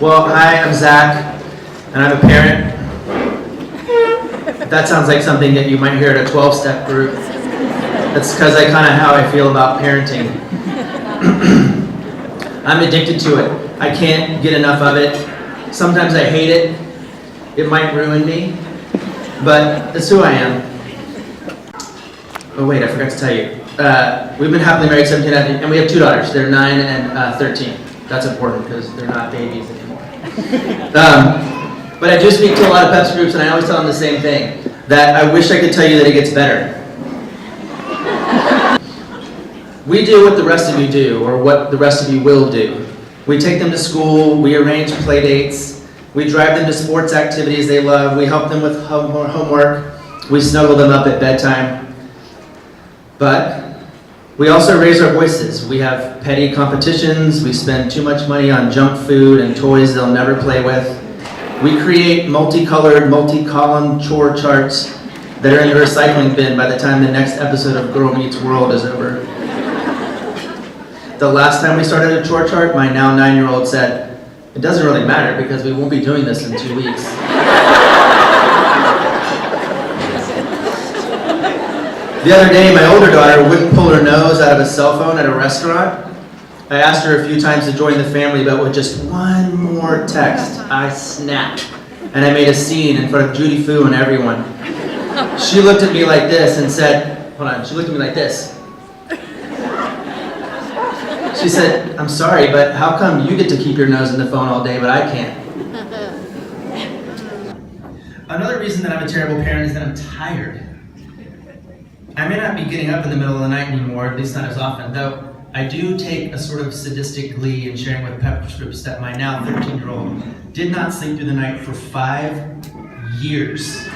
Well, hi, I'm Zach, and I'm a parent. That sounds like something that you might hear at a 12-step group. That's because I kind of how I feel about parenting. I'm addicted to it. I can't get enough of it. Sometimes I hate it. It might ruin me, but that's who I am. Oh wait, I forgot to tell you. We've been happily married 17 and we have 2 daughters. They're 9 and 13. That's important because they're not babies anymore. But I do speak to a lot of PEPs groups and I always tell them the same thing, that I wish I could tell you that it gets better. We do what the rest of you do, or what the rest of you will do. We take them to school, we arrange play dates, we drive them to sports activities they love, we help them with homework, we snuggle them up at bedtime. But we also raise our voices. We have petty competitions, we spend too much money on junk food and toys they'll never play with. We create multicolored, multi-column chore charts that are in the recycling bin by the time the next episode of Girl Meets World is over. The last time we started a chore chart, my now 9-year-old said, "It doesn't really matter because we won't be doing this in 2 weeks." The other day, my older daughter wouldn't pull her nose out of a cell phone at a restaurant. I asked her a few times to join the family, but with just one more text, I snapped. And I made a scene in front of Judy Fu and everyone. She looked at me like this and said, she looked at me like this. She said, "I'm sorry, but how come you get to keep your nose in the phone all day, but I can't?" Another reason that I'm a terrible parent is that I'm tired. I may not be getting up in the middle of the night anymore, at least not as often, though I do take a sort of sadistic glee in sharing with PEPs groups that my now 13-year-old did not sleep through the night for 5 years.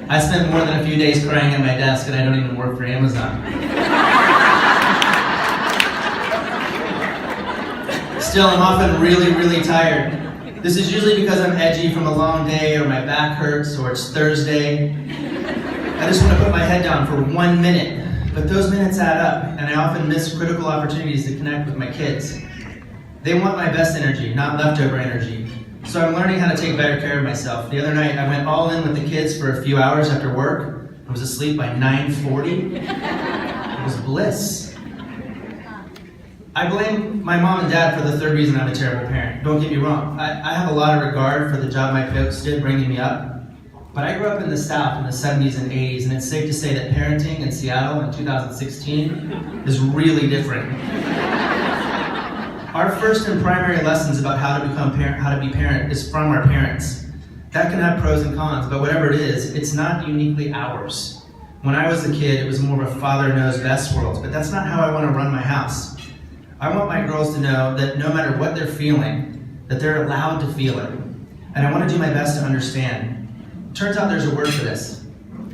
I spent more than a few days crying at my desk, and I don't even work for Amazon. Still, I'm often really, really tired. This is usually because I'm edgy from a long day, or my back hurts, or it's Thursday. I just want to put my head down for 1 minute, but those minutes add up, and I often miss critical opportunities to connect with my kids. They want my best energy, not leftover energy. So I'm learning how to take better care of myself. The other night, I went all in with the kids for a few hours after work. I was asleep by 9:40. It was bliss. I blame my mom and dad for the third reason I'm a terrible parent. Don't get me wrong. I have a lot of regard for the job my folks did bringing me up. But I grew up in the South in the 70s and 80s, and it's safe to say that parenting in Seattle in 2016 is really different. Our first and primary lessons about how to be parent is from our parents. That can have pros and cons, but whatever it is, it's not uniquely ours. When I was a kid, it was more of a father knows best world, but that's not how I want to run my house. I want my girls to know that no matter what they're feeling, that they're allowed to feel it. And I want to do my best to understand. Turns out there's a word for this: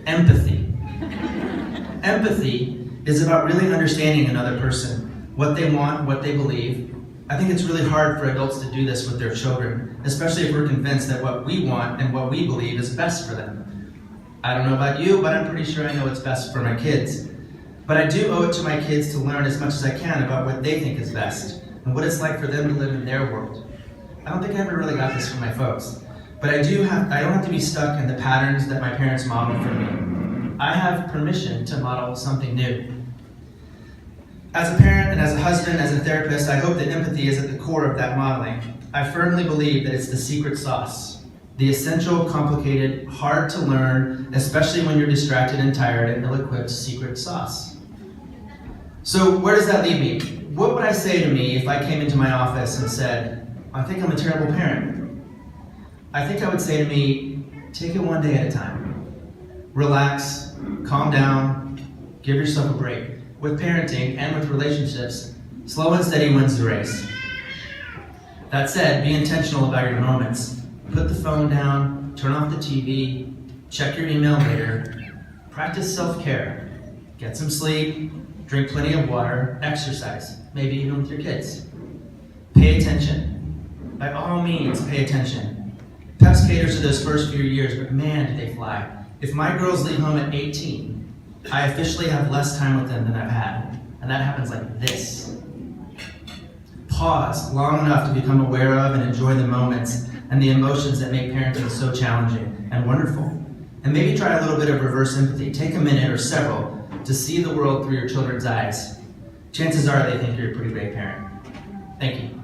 empathy. Empathy is about really understanding another person, what they want, what they believe. I think it's really hard for adults to do this with their children, especially if we're convinced that what we want and what we believe is best for them. I don't know about you, but I'm pretty sure I know what's best for my kids. But I do owe it to my kids to learn as much as I can about what they think is best and what it's like for them to live in their world. I don't think I ever really got this from my folks, but I don't have to be stuck in the patterns that my parents modeled for me. I have permission to model something new. As a parent and as a husband, as a therapist, I hope that empathy is at the core of that modeling. I firmly believe that it's the secret sauce, the essential, complicated, hard to learn, especially when you're distracted and tired, and ill-equipped secret sauce. So where does that leave me? What would I say to me if I came into my office and said, "I think I'm a terrible parent"? I think I would say to me, take it one day at a time. Relax, calm down, give yourself a break. With parenting and with relationships, slow and steady wins the race. That said, be intentional about your moments. Put the phone down, turn off the TV, check your email later, practice self-care, get some sleep, drink plenty of water, exercise, maybe even with your kids. Pay attention. By all means, pay attention. PEPs caters to those first few years, but man, do they fly. If my girls leave home at 18, I officially have less time with them than I've had, and that happens like this. Pause long enough to become aware of and enjoy the moments and the emotions that make parenting so challenging and wonderful. And maybe try a little bit of reverse empathy. Take a minute or several to see the world through your children's eyes. Chances are they think you're a pretty great parent. Thank you.